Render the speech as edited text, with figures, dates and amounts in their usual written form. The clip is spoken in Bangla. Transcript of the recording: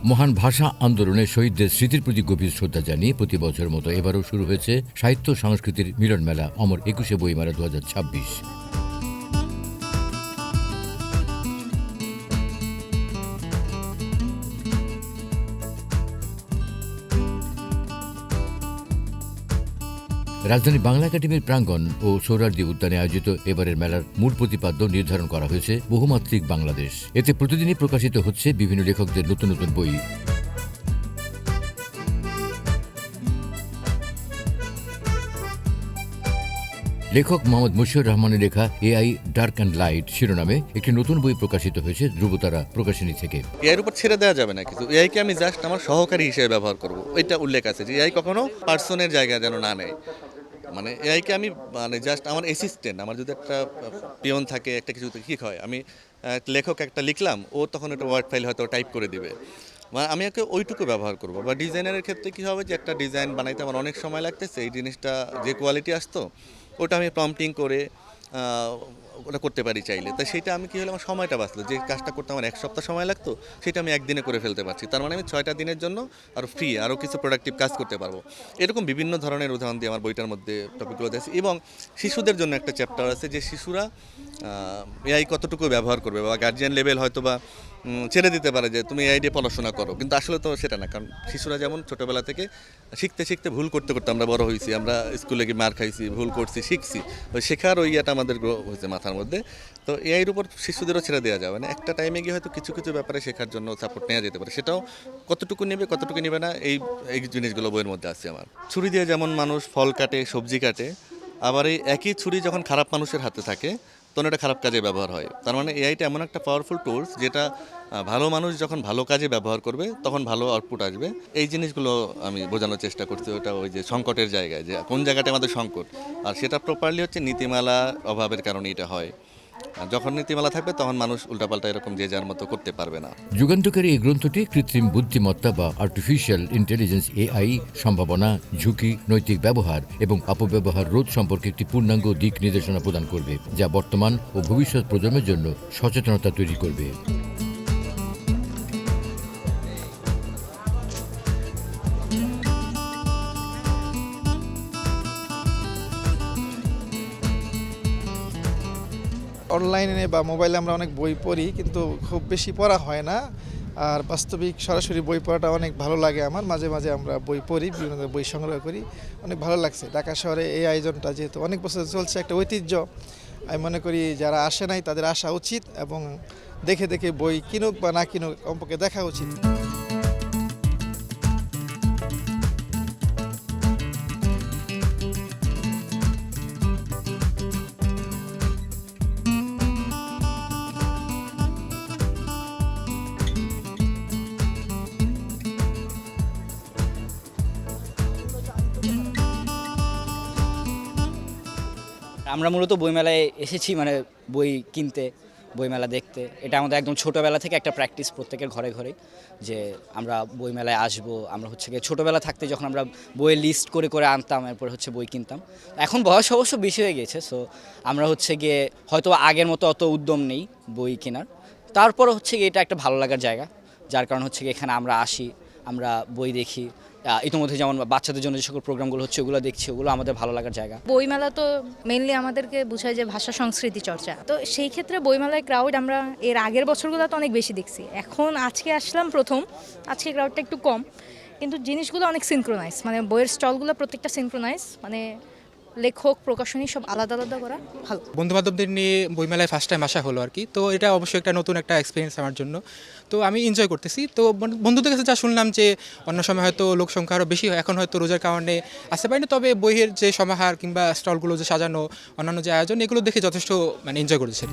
মহান ভাষা আন্দোলনে শহীদদের স্মৃতির প্রতি গভীর শ্রদ্ধা জানিয়ে প্রতি বছরের মতো এবারও শুরু হয়েছে সাহিত্য সংস্কৃতির মিলন মেলা অমর ২১শে বইমেলা ২০২৬। রাজধানী বাংলা একাডেমির প্রাঙ্গণ ও সোহরাওয়ার্দী উদ্যানে আয়োজিত এবারের মেলার মূল প্রতিপাদ্য নির্ধারণ করা হয়েছে বহুমাত্রিক বাংলাদেশ। এতে প্রতিদিনই প্রকাশিত হচ্ছে বিভিন্ন লেখকদের নতুন নতুন বই। লেখক মোহাম্মদ মুশিউর রহমানের লেখা এআই ডার্ক অ্যান্ড লাইট শিরোনামে একটি নতুন বই প্রকাশিত হয়েছে ধ্রুবতারা প্রকাশনী থেকে। এআইয়ের উপর ছেড়ে দেওয়া যাবে না, কিন্তু এআইকে আমি জাস্ট আমার সহকারী হিসেবে ব্যবহার করব, এটা উল্লেখ আছে যে এআই কখনো পার্সনের জায়গা যেন না নেয়। মানে এআইকে আমি জাস্ট আমার অ্যাসিস্ট্যান্ট। আমার যদি একটা পিয়ন থাকে, একটা কিছু কী হয়, আমি লেখক একটা লিখলাম, ও তখন একটা ওয়ার্ড ফাইল হয়তো টাইপ করে দিবে, মানে আমি ওকে ওইটুকু ব্যবহার করব। বা ডিজাইনারের ক্ষেত্রে কী হবে যে একটা ডিজাইন বানাইতে আমার অনেক সময় লাগতেছে, এই জিনিসটা যে কোয়ালিটি আসতো ওটা আমি প্রম্পটিং করে ওটা করতে পারি চাইলে। তাই সেটা আমি কী হলো, আমার সময়টা বাঁচলো। যে কাজটা করতে আমার ১ সপ্তাহ সময় লাগতো সেটা আমি একদিনে করে ফেলতে পারছি। তার মানে আমি ৬টা দিনের জন্য আরও ফ্রি আরও কিছু প্রোডাক্টিভ কাজ করতে পারবো। এরকম বিভিন্ন ধরনের উদাহরণ দিয়ে আমার বইটার মধ্যে টপিকগুলো দিয়েছি। এবং শিশুদের জন্য একটা চ্যাপ্টার আছে যে শিশুরা এআই কতটুকু ব্যবহার করবে, বা গার্জিয়ান লেভেল হয়তো বা ছেড়ে দিতে পারে যে তুমি এআই দিয়ে পড়াশোনা করো, কিন্তু আসলে তো সেটা না। কারণ শিশুরা যেমন ছোটোবেলা থেকে শিখতে শিখতে ভুল করতে করতে আমরা বড় হয়েছি, আমরা স্কুলে গিয়ে মার খাইছি, ভুল করছি, শিখছি, ওই শেখার ওই ইয়েটা আমাদের হয়েছে মাথার মধ্যে। তো এআইয়ের উপর শিশুদেরও ছেড়ে দেওয়া যাবে না। একটা টাইমে গিয়ে হয়তো কিছু কিছু ব্যাপারে শেখার জন্য সাপোর্ট নেওয়া যেতে পারে, সেটাও কতটুকু নেবে কতটুকু নেবে না এই জিনিসগুলো বইয়ের মধ্যে আছে আমার। ছুরি দিয়ে যেমন মানুষ ফল কাটে, সবজি কাটে, আবার এই একই ছুরি যখন খারাপ মানুষের হাতে থাকে তখন এটা খারাপ কাজে ব্যবহার হয়। তার মানে এআইটা এমন একটা পাওয়ারফুল টুলস যেটা ভালো মানুষ যখন ভালো কাজে ব্যবহার করবে তখন ভালো আউটপুট আসবে। এই জিনিসগুলো আমি বোঝানোর চেষ্টা করছি। ওটা ওই যে সংকটের জায়গায়, যে কোন জায়গাটা আমাদের সংকট, আর সেটা প্রপারলি হচ্ছে নীতিমালা অভাবের কারণে এটা হয়। আর যখন নীতিমালা থাকবে তখন মানুষ উল্টাপাল্টা এরকম যে যার মতো করতে পারবে না। যুগান্তকারী এই গ্রন্থটি কৃত্রিম বুদ্ধিমত্তা বা আর্টিফিশিয়াল ইন্টেলিজেন্স এআই সম্ভাবনা, ঝুঁকি, নৈতিক ব্যবহার এবং অপব্যবহার রোধ সম্পর্কে একটি পূর্ণাঙ্গ দিক নির্দেশনা প্রদান করবে, যা বর্তমান ও ভবিষ্যৎ প্রজন্মের জন্য সচেতনতা তৈরি করবে। অনলাইনে বা মোবাইলে আমরা অনেক বই পড়ি, কিন্তু খুব বেশি পড়া হয় না। আর বাস্তবিক সরাসরি বই পড়াটা অনেক ভালো লাগে আমার। মাঝে মাঝে আমরা বই পড়ি, বিভিন্ন ধরনের বই সংগ্রহ করি, অনেক ভালো লাগছে। ঢাকা শহরে এই আয়োজনটা যেহেতু অনেক বছর চলছে, একটা ঐতিহ্য, আমি মনে করি যারা আসে নাই তাদের আসা উচিত এবং দেখে দেখে বই কিনুক বা না কিনুক কমপক্ষে দেখা উচিত। আমরা মূলত বইমেলায় এসেছি মানে বই কিনতে, বইমেলা দেখতে। এটা আমাদের একদম ছোটোবেলা থেকে একটা প্র্যাকটিস প্রত্যেকের ঘরে ঘরে, যে আমরা বইমেলায় আসবো। আমরা হচ্ছে গিয়ে ছোটোবেলা থাকতে যখন আমরা বইয়ের লিস্ট করে করে আনতাম, এরপর হচ্ছে বই কিনতাম। এখন বয়স অবশ্য বেশি হয়ে গেছে, সো আমরা হচ্ছে গিয়ে হয়তো আগের মতো অত উদ্যম নেই বই কেনার। তারপর হচ্ছে গিয়ে এটা একটা ভালো লাগার জায়গা, যার কারণ হচ্ছে গিয়ে এখানে আমরা আসি, আমরা বই দেখি। ইতিমধ্যে যেমন বাচ্চাদের জন্য যে সকল প্রোগ্রামগুলো হচ্ছে ওগুলো দেখছি, ওগুলো আমাদের ভালো লাগার জায়গা। বইমেলা তো মেইনলি আমাদেরকে বোঝায় যে ভাষা সংস্কৃতি চর্চা, তো সেই ক্ষেত্রে বইমেলায় ক্রাউড আমরা এর আগের বছরগুলো তো অনেক বেশি দেখছি। এখন আজকে আসলাম প্রথম, আজকে ক্রাউডটা একটু কম, কিন্তু জিনিসগুলো অনেক সিনক্রোনাইজ, মানে বইয়ের স্টলগুলো প্রত্যেকটা সিনক্রোনাইজ, মানে লেখক প্রকাশনী সব আলাদা আলাদা করা, ভালো। বন্ধুবান্ধবদের নিয়ে বইমেলায় ফার্স্ট টাইম আসা হলো আর কি, তো এটা অবশ্যই একটা নতুন একটা এক্সপিরিয়েন্স আমার জন্য। তো আমি এনজয় করতেছি। তো বন্ধুদের কাছে যা শুনলাম যে অন্য সময় হয়তো লোক সংখ্যা আরও বেশি হয়, এখন হয়তো রোজার কারণে আসতে পারিনি, তবে বইয়ের যে সমাহার কিংবা স্টলগুলো যে সাজানো, অন্যান্য যে আয়োজন, এগুলো দেখে যথেষ্ট মানে এনজয় করেছে।